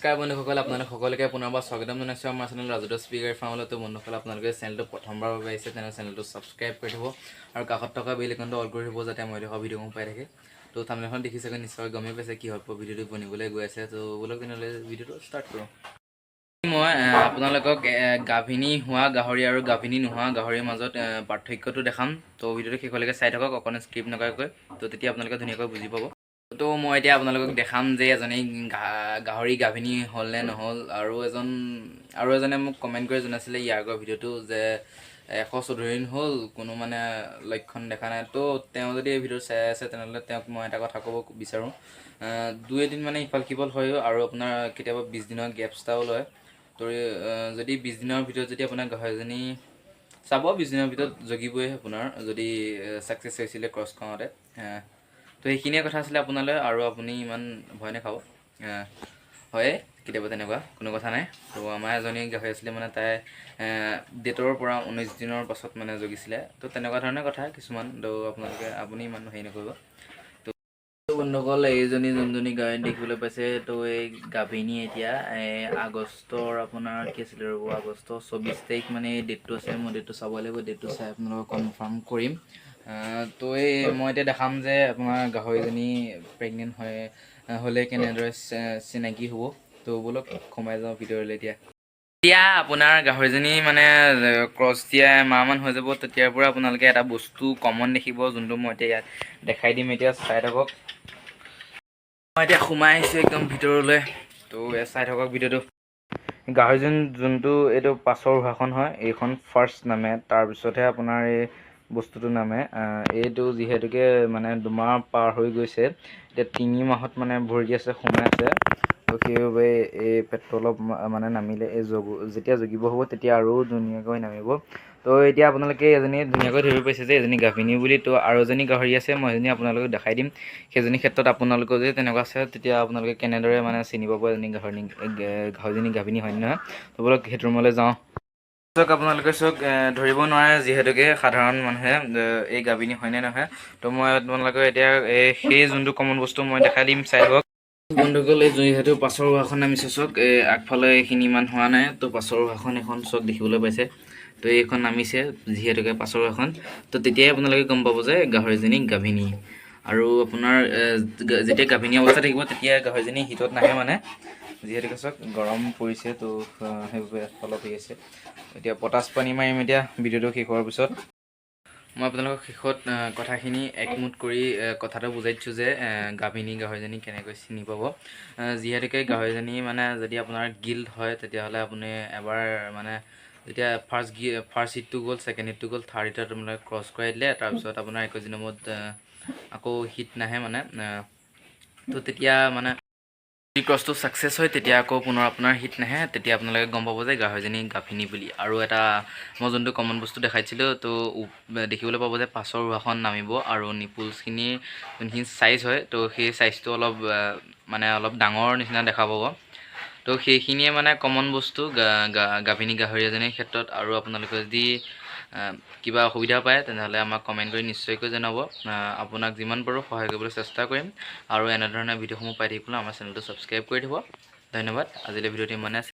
নমস্কাৰ বন্ধুসকল, আপোনালোক সকলোকে পুনৰবাৰ স্বাগতম জনাইছোঁ আমাৰ চেনেল ৰাজুদাস পিগাৰী ফাৰ্মলৈ। তো বন্ধুসকল, আপোনালোকে চেনেলটো প্ৰথমবাৰৰ বাবে আহিছে তেনেহ'লে চেনেলটো ছাবস্ক্ৰাইব কৰি থ'ব আৰু কাষত থকা বেল আইকনটো অল কৰি থ'ব যাতে মই দেখা ভিডিঅ'সমূহ পাই থাকে। তো থাম্বনেইলখন দেখি চাগে নিশ্চয় গমেই পাইছে কি হ'ব ভিডিঅ'টো বনিবলৈ গৈ আছে। তো ব'লক তেনেহ'লে ভিডিঅ'টো ষ্টাৰ্ট কৰোঁ। মই আপোনালোকক গাভিনী হোৱা গাহৰি আৰু গাভিনী নোহোৱা গাহৰিৰ মাজত পাৰ্থক্যটো দেখাম। তো ভিডিঅ'টো শেষলৈকে চাই থাকক, অকণমান স্ক্ৰিপ্ট নকৰাকৈ। তো তেতিয়া আপোনালোকে ধুনীয়াকৈ বুজি পাব। তো মই এতিয়া আপোনালোকক দেখাম যে এজনী গাহৰি গাভিনী হ'ল নে নহ'ল। আৰু এজনে মোক কমেণ্ট কৰি জনাইছিলে ইয়াৰ আগৰ ভিডিঅ'টো যে 114 দিন হ'ল কোনো মানে লক্ষণ দেখা নাই। তো তেওঁ যদি এই ভিডিঅ' চাই আছে তেনেহ'লে তেওঁক মই এটা কথা ক'ব বিচাৰোঁ, 2-এদিন মানে ইফাল সিফাল হয়ও আৰু আপোনাৰ কেতিয়াবা 20 দিনৰ গেপছ এটাও লয়। তো যদি 20 দিনৰ ভিতৰত যদি আপোনাৰ গাহৰিজনী চাব, 20 দিনৰ ভিতৰত জগিবই আপোনাৰ, যদি ছাকচেছ হৈছিলে ক্ৰছ কৰাওঁতে। তো সেইখিনিয়ে কথা আছিলে আপোনালৈ, আৰু আপুনি ইমান ভয় নাখাব। হয়, কেতিয়াবা তেনেকুৱা কোনো কথা নাই। তো আমাৰ এজনী গাহৰি আছিলে মানে তাই ডেটৰ পৰা 19 দিনৰ পাছত মানে জগিছিলে। তো তেনেকুৱা ধৰণৰ কথা কিছুমান। তো আপুনি ইমান হেৰি নকৰিব। তো বন্ধুসকল, এইজনী যোনজনী গাহৰি দেখিবলৈ পাইছে, তো এই গাভিনী এতিয়া আগষ্টৰ আপোনাৰ কি আছিলে ৰ'ব, আগষ্টৰ 24 তাৰিখ মানে এই ডেটটো আছে। মই ডেটটো চাব লাগিব, ডেটটো চাই আপোনালোকক কনফাৰ্ম কৰিম। তো মই এতিয়া দেখাম যে আপোনাৰ গাহৰিজনী প্ৰেগনেণ্ট হ'লে কেনেদৰে চিনাকি হ'ব। তো ব'লক সোমাই যাওঁ ভিডিঅ'লৈ। এতিয়া আপোনাৰ গাহৰিজনী মানে ক্ৰছ দিয়া এমাহমান হৈ যাব, তেতিয়াৰ পৰা আপোনালোকে এটা বস্তু কমন দেখিব, যোনটো মই এতিয়া ইয়াত দেখাই দিম। এতিয়া চাই থাকক। মই এতিয়া সোমাই আহিছোঁ একদম ভিতৰলৈ। তো চাই থাকক ভিডিঅ'টো। গাহৰিজনী যোনটো এইটো পাছৰ উহাখন হয়, এইখন ফাৰ্ষ্ট নামে, তাৰপিছতহে আপোনাৰ এই বস্তুটো নামে। এইটো যিহেতুকে মানে 2 মাহ পাৰ হৈ গৈছে, এতিয়া 3 মাহত মানে ভৰি আছে, সোমাই আছে। তো সেইবাবে এই পেটটো অলপ মানে নামিলে, যেতিয়া জগিব হ'ব তেতিয়া আৰু ধুনীয়াকৈ নামিব। তো এতিয়া আপোনালোকে এজনী ধুনীয়াকৈ ধৰিব পাৰিছে যে এজনী গাভিনী বুলি। তো আৰু এজনী গাহৰি আছে, মই এজনী আপোনালোকক দেখাই দিম। সেইজনী ক্ষেত্ৰত আপোনালোকৰ যদি তেনেকুৱা আছে, তেতিয়া আপোনালোকে কেনেদৰে মানে চিনি পাব এজনী গাহৰিজনী গাভিনী হয় নে নহয়। তো ব'লক সেইটো ৰুমলৈ যাওঁ। আপোনালোকে চাওক, ধৰিব নোৱাৰে যিহেতুকে সাধাৰণ মানুহে এই গাভিনী হয়নে নহয়। তো মই আপোনালোকক এতিয়া সেই যোনটো কমন বস্তু মই দেখাই দিম, চাই থাকক। বন্ধুসকল, এই যিহেতু পাছৰ উহাখন নামিছে চাওক, আগফালে এইখিনি ইমান হোৱা নাই। তো পাছৰ উহাখন এখন চাওক দেখিবলৈ পাইছে। তো এইখন নামিছে যিহেতুকে পাছৰ উহাখন। তো তেতিয়াই আপোনালোকে গম পাব যে গাহৰিজনী গাভিনী। আৰু আপোনাৰ যেতিয়া গাভিনী অৱস্থা থাকিব তেতিয়া গাহৰিজনী হিটত নাহে মানে, যিহেতুকে চাওক গৰম পৰিছে। তো সেইবাবে অলপ হৈ আছে। এতিয়া পটাছ পানী মাৰিম এতিয়া ভিডিঅ'টো শেষ হোৱাৰ পিছত। মই আপোনালোকক শেষত কথাখিনি একমত কৰি কথাটো বুজাই দিছোঁ যে গাভিনী গাহৰিজনী কেনেকৈ চিনি পাব। যিহেতুকে গাহৰিজনী মানে যদি আপোনাৰ গিল্ড হয়, তেতিয়াহ'লে আপুনি এবাৰ মানে যেতিয়া ফাৰ্ষ্ট হিটটো গ'ল, ছেকেণ্ড হিটটো গ'ল, থাৰ্ড হিটত আপোনালোকে ক্ৰছ কৰাই দিলে, তাৰপিছত আপোনাৰ 21 দিনৰ মূৰত আকৌ হিট নাহে মানে। তো তেতিয়া মানে যদি ক্ৰছটো ছাকচেছ হয়, তেতিয়া আকৌ পুনৰ আপোনাৰ হিট নাহে, তেতিয়া আপোনালোকে গম পাব যে গাহৰিজনী গাভিনী বুলি। আৰু এটা মই যোনটো কমন বস্তু দেখাইছিলোঁ, তো দেখিবলৈ পাব যে পাছৰ উহাখন নামিব আৰু নিপুলছখিনিৰ যোনখিনি চাইজ হয়, তো সেই চাইজটো অলপ ডাঙৰ নিচিনা দেখা পাব। তো সেইখিনিয়ে মানে কমন বস্তু গাভিনী গাহৰি এজনীৰ ক্ষেত্ৰত। আৰু আপোনালোকে যদি কিবা অসুবিধা পায় তেনেহ'লে আমাক কমেণ্ট কৰি নিশ্চয়কৈ জনাব। আপোনাক যিমান পাৰোঁ সহায় কৰিবলৈ চেষ্টা কৰিম। আৰু এনেধৰণৰ ভিডিঅ'সমূহ পাই থাকিবলৈ আমাৰ চেনেলটো ছাবস্ক্ৰাইব কৰি দিব। ধন্যবাদ। আজিলৈ ভিডিঅ'টো ইমানে আছে।